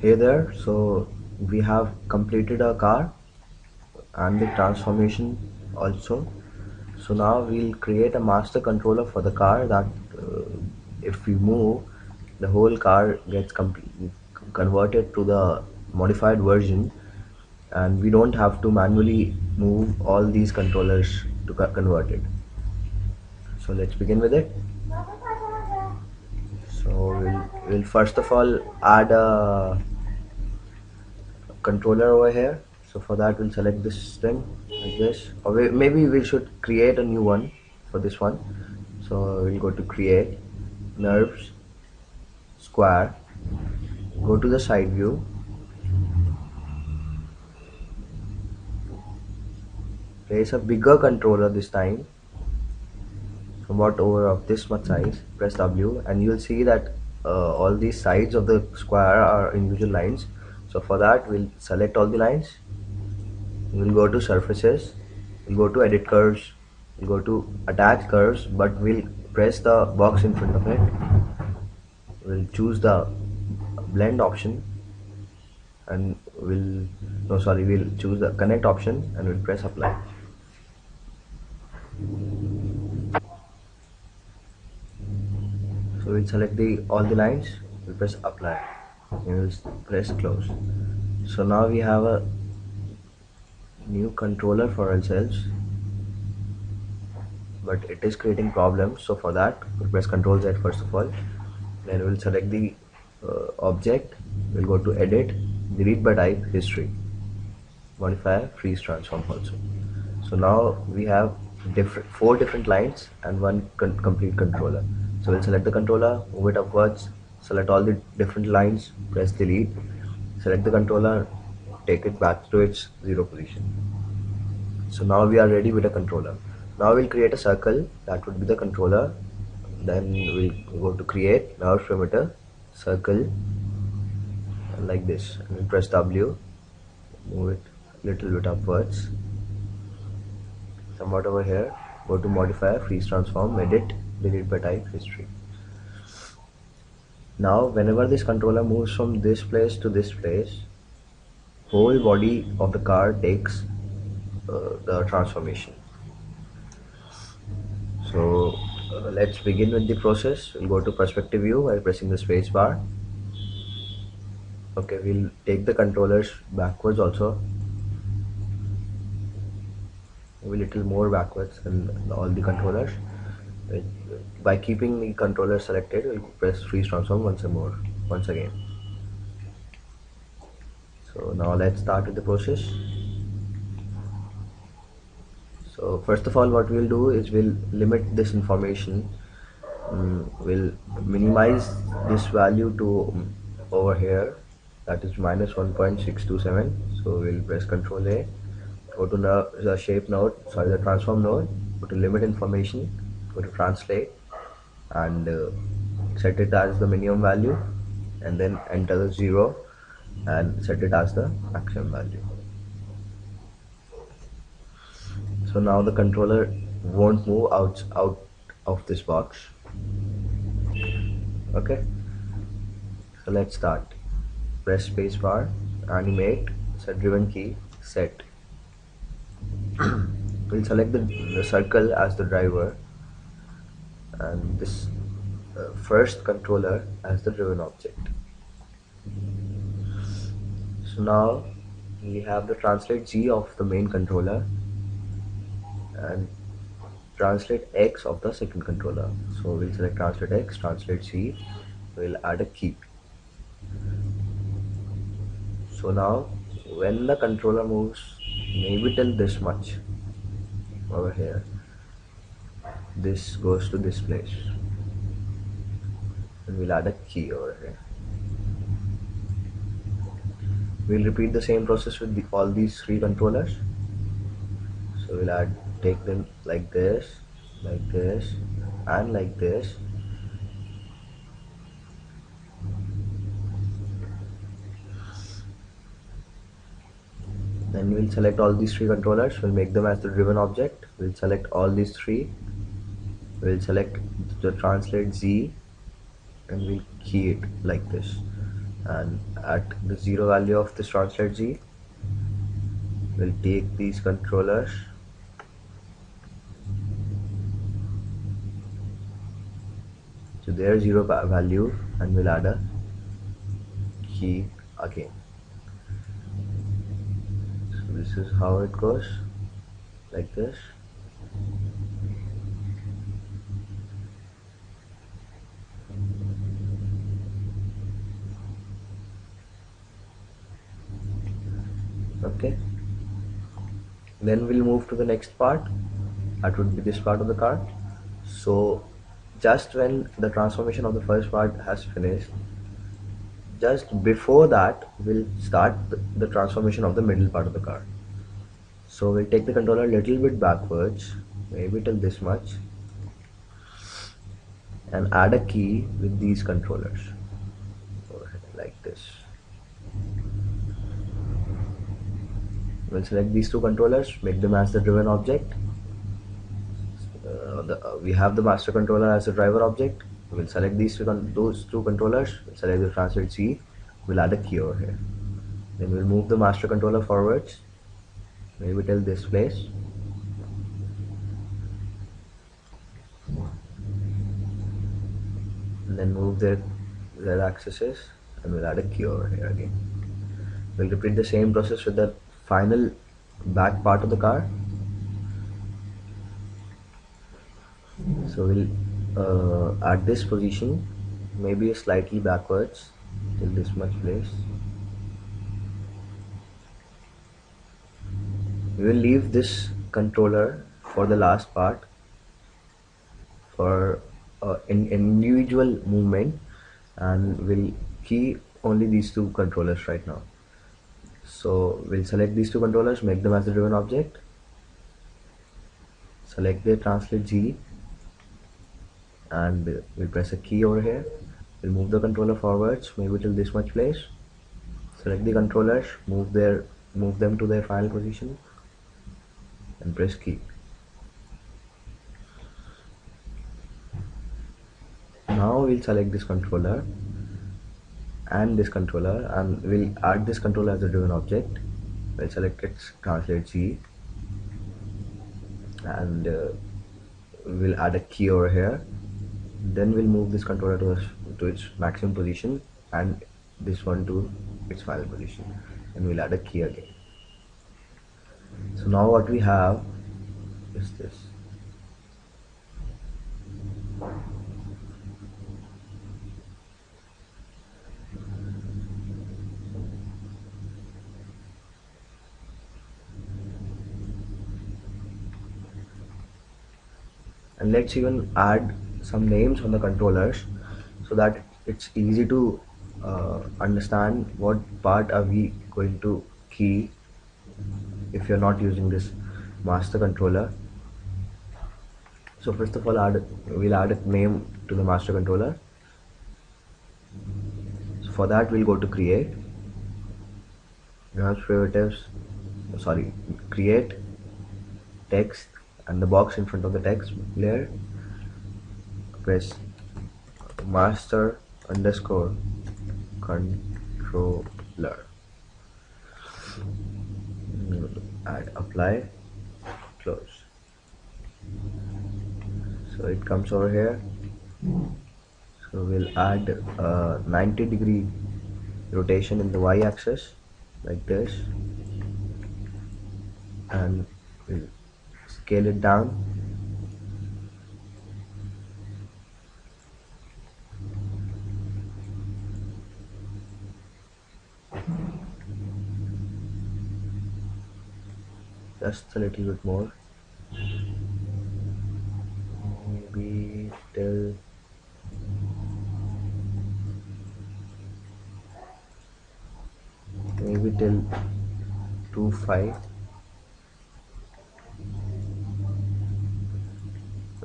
Hey there, so we have completed our car and the transformation also. So now we'll create a master controller for the car that if we move, the whole car gets converted to the modified version, and we don't have to manually move all these controllers to convert it. So let's begin with it. So we'll first of all add a controller over here. So for that we'll select this thing like this, or maybe we should create a new one for this one. So we'll go to create nerves square, go to the side view, place a bigger controller this time, somewhat over of this much size, press W, and you'll see that all these sides of the square are individual lines. So for that we'll select all the lines, we'll go to surfaces, we'll go to edit curves, we'll go to attach curves, but we'll press the box in front of it, we'll choose the blend option, and we'll choose the connect option, and we'll press apply. So we'll select the all the lines, we'll press apply, and we'll press close. So now we have a new controller for ourselves, but it is creating problems. So for that we'll press Ctrl Z first of all, then we'll select the object, we'll go to edit, delete by type, history, modifier, freeze transform also. So now we have four different lines and one complete controller. So we'll select the controller, move it upwards, select all the different lines, press delete, select the controller, take it back to its zero position. So now we are ready with a controller. Now we'll create a circle that would be the controller. Then we'll go to create nerve perimeter circle like this, and we'll press W, move it a little bit upwards, somewhat over here, go to modifier, freeze transform, edit, delete by type, history. Now whenever this controller moves from this place to this place, whole body of the car takes the transformation. So let's begin with the process. We'll go to perspective view while pressing the space bar. Okay, we'll take the controllers backwards also, maybe a little more backwards than all the controllers. By keeping the controller selected, we'll press freeze transform once again. So now let's start with the process. So first of all, what we'll do is we'll limit this information. We'll minimize this value to over here, that is minus 1.627. So we'll press Ctrl A, go to the shape node, sorry, the transform node, go to limit information, go to translate, and set it as the minimum value, and then enter the 0 and set it as the maximum value. So now the controller won't move out of this box. Okay, so let's start. Press space bar, animate, set driven key, set. We'll select the circle as the driver, and this first controller as the driven object. So now we have the translate Z of the main controller and translate X of the second controller. So we'll select translate X, translate Z, we'll add a key. So now when the controller moves maybe till this much over here, this goes to this place, and we'll add a key over here. We'll repeat the same process with all these three controllers. So we'll take them like this, and like this. Then we'll select all these three controllers, we'll make them as the driven object. We'll select all these three, we'll select the translate Z, and we'll key it like this, and at the 0 value of this translate Z, we'll take these controllers to their 0 value and we'll add a key again. So this is how it goes, like this. Okay, then we'll move to the next part. That would be this part of the card. So just when the transformation of the first part has finished, just before that we'll start the transformation of the middle part of the card. So we'll take the controller a little bit backwards, maybe till this much, and add a key with these controllers like this. We'll select these two controllers, make them as the driven object. We have the master controller as a driver object. We'll select those two controllers, we'll select the translate Z, we'll add a key over here. Then we'll move the master controller forwards, maybe till this place. And then move their axes and we'll add a key over here again. We'll repeat the same process with the final back part of the car. So we'll at this position, maybe slightly backwards till this much place. We will leave this controller for the last part for individual movement, and we'll key only these two controllers right now. So we'll select these two controllers, make them as the driven object, select the translate Z, and we'll press a key over here. We'll move the controller forwards, maybe till this much place. Select the controllers, move them to their final position, and press key. Now we'll select this controller and this controller, and we'll add this controller as a driven object. We'll select its translate Z, and we'll add a key over here. Then we'll move this controller to its maximum position and this one to its final position, and we'll add a key again. So now what we have is this. And let's even add some names on the controllers so that it's easy to understand what part are we going to key if you're not using this master controller. So first of all, we'll add a name to the master controller. So for that we'll go to create, enhance primitives, create text, and the box in front of the text layer, press master underscore controller, add apply, close. So it comes over here. So we'll add 90-degree rotation in the Y axis like this, and we'll scale it down. Just a little bit more, maybe till maybe till 2.5.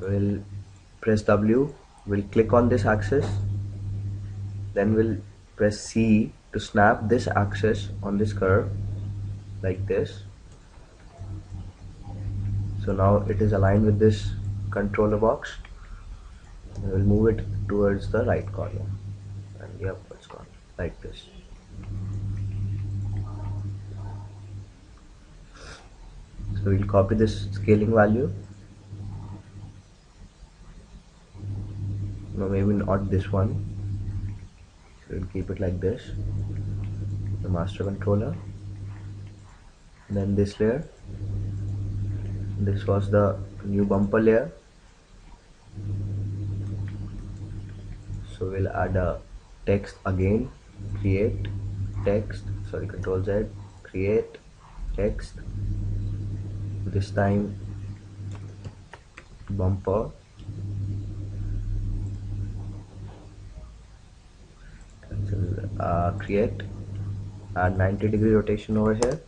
We'll press W, we'll click on this axis, then we'll press C to snap this axis on this curve like this. So now it is aligned with this controller box, and we'll move it towards the right corner and the upwards corner like this. So we'll copy this scaling value. No, maybe not this one. So we'll keep it like this. The master controller. Then this layer. This was the new bumper layer. So we'll add a text again. Create text. Sorry, Control Z. Create text. This time bumper. Create. Add 90-degree rotation over here.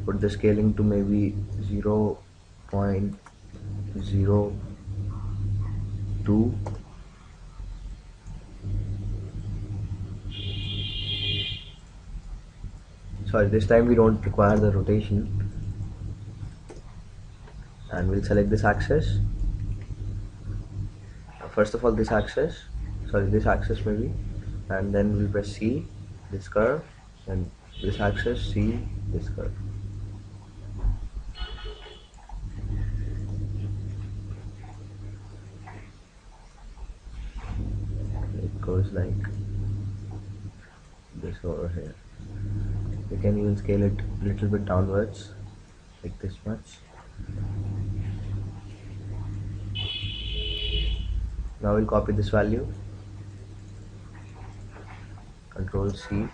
Put the scaling to maybe 0.02. Sorry, this time we don't require the rotation. And we'll select this axis. First of all, this axis. Sorry, this axis maybe. And then we'll press C, this curve, and this axis, C, this curve. It goes like this over here. You can even scale it a little bit downwards, like this much. Now we'll copy this value. Control C.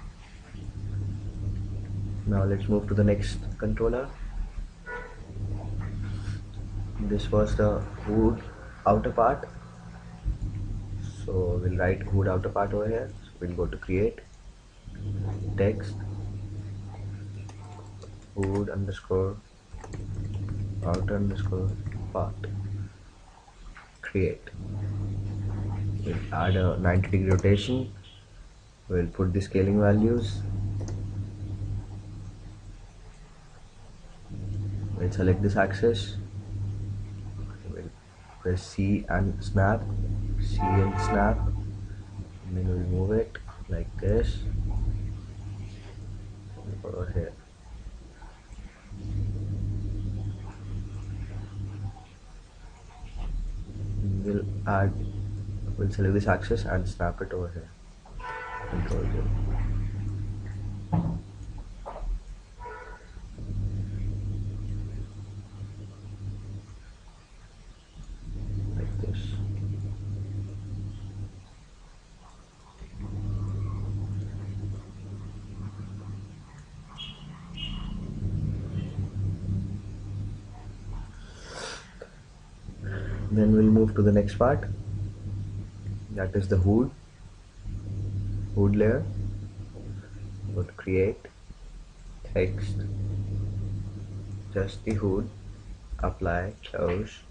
Now let's move to the next controller. This was the hood outer part. So we'll write hood outer part over here. So we'll go to create text hood underscore outer underscore part. Create. We'll add a 90-degree rotation. We'll put the scaling values. We'll select this axis. We'll press C and snap. C and snap. And then we'll move it like this. Over here. We'll select this axis and snap it over here. Control Z. Like this. Then we'll move to the next part. That is the hood layer. Go to create text, just the hood, apply, close,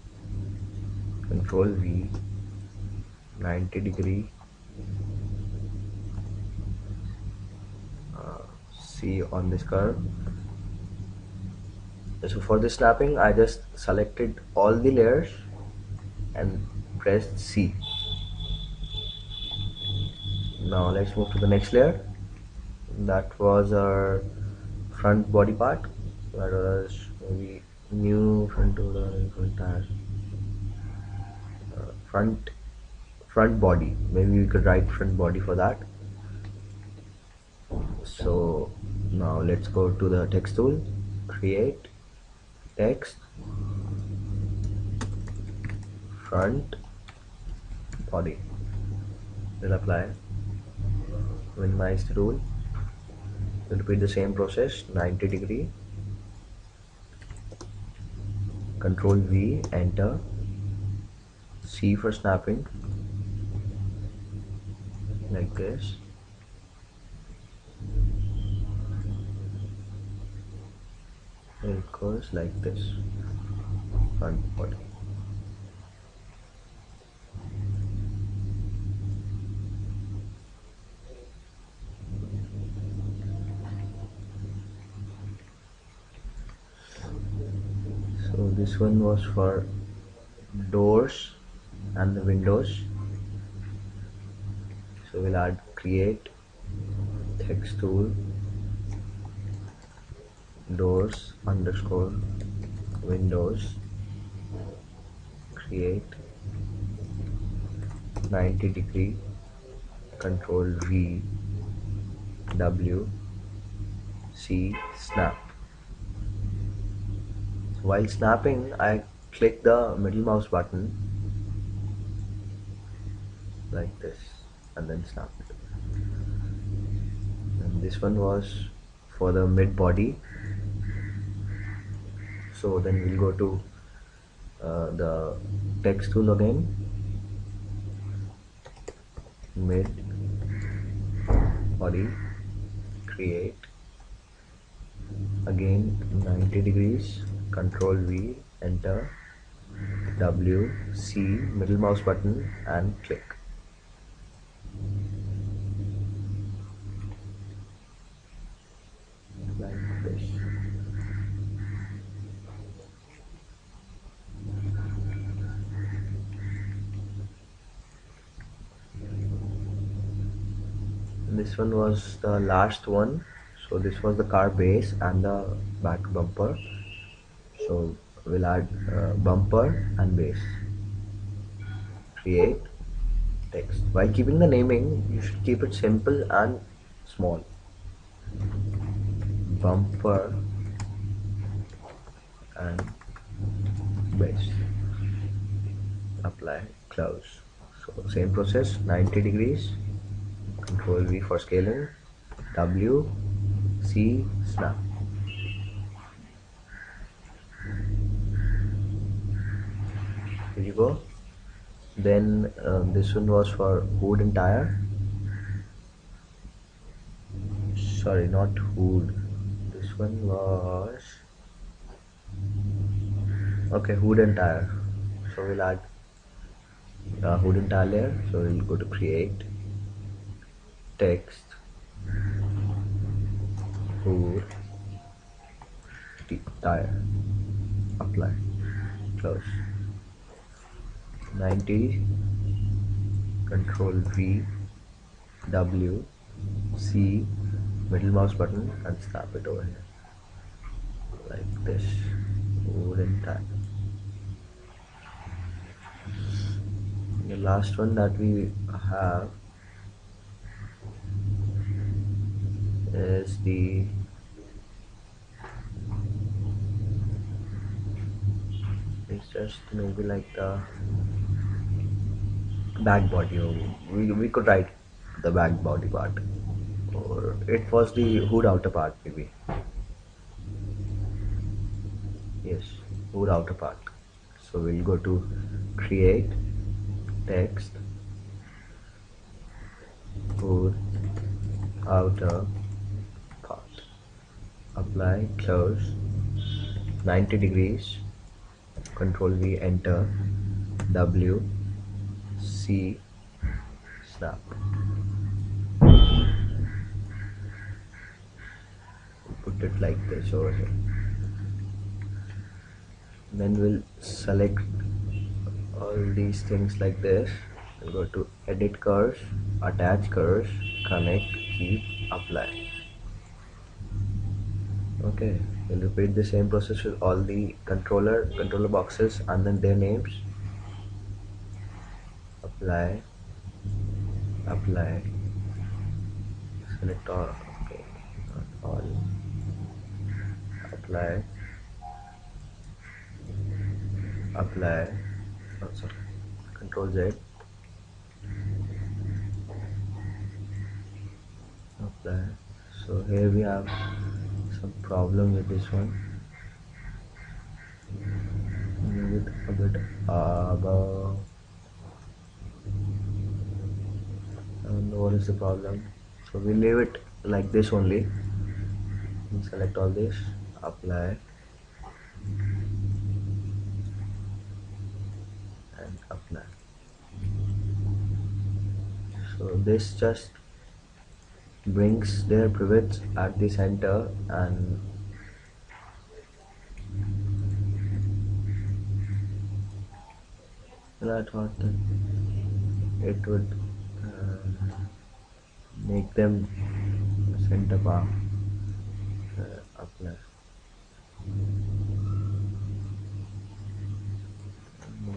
Control V, 90-degree, C on this curve. So for this snapping, I just selected all the layers and pressed C. Now let's move to the next layer. That was our front body part. That was maybe new front tire. Front body. Maybe we could write front body for that. So now let's go to the text tool. Create text front body. We'll apply. Minimize the rule. We'll repeat the same process. 90-degree. Control V, enter. C for snapping. Like this. It goes like this. Front body. So this one was for doors and the windows. So we'll add create text tool, doors underscore windows, create 90 degree, control V, W, C, snap. So while snapping, I click the middle mouse button like this and then snap it. And this one was for the mid body. So then we'll go to the text tool again, mid body, create again 90 degrees, control V, enter, W, C, middle mouse button and click. Like this. This one was the last one. So this was the car base and the back bumper. So we'll add bumper and base. Create text. While keeping the naming, you should keep it simple and small. Bumper and base. Apply, close. So same process, 90 degrees, control V for scaling, W, C, snap. Here you go. Then this one was for hood and tire. Sorry, not hood. This one was okay, hood and tire. So we'll add hood and tire layer. So we'll go to create text hood tire, apply, close. 90, control V, W, C, middle mouse button and snap it over here like this. Wooden tag. The last one that we have is the it's just maybe like the back body, or we could write the back body part, or it was the hood outer part maybe. Yes, hood outer part. So we'll go to create text hood outer part, apply, close, 90 degrees, control V, enter, W, C, snap. Put it like this over here. Then we'll select all these things like this. We'll go to edit curves, attach curves, connect, keep, apply. Okay, we'll repeat the same process with all the controller boxes and then their names. Apply, apply, select all, okay, not all, apply, apply, oh, sorry, control Z, apply. So here we have some problem with this one. Move it a bit above. And what is the problem? So we leave it like this only. Select all this, apply, and apply. So this just brings their pivots at the center, and I thought that it would make them center bar, apply.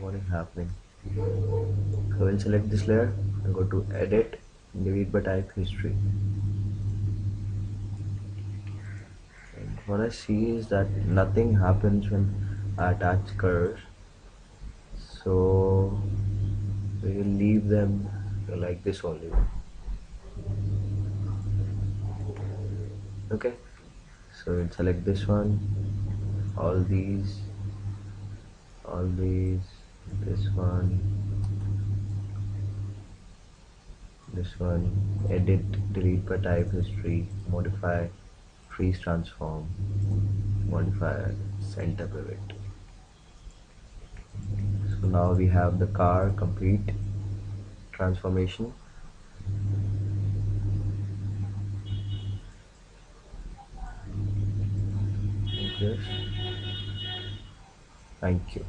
What is happening? So we'll select this layer and go to edit, delete by type history. And what I see is that nothing happens when I attach curves. So we will leave them like this only. Okay, so we'll select this one, all these, this one, edit, delete by type history, modify, freeze transform, modify, center pivot. So now we have the car complete transformation. Like this. Thank you.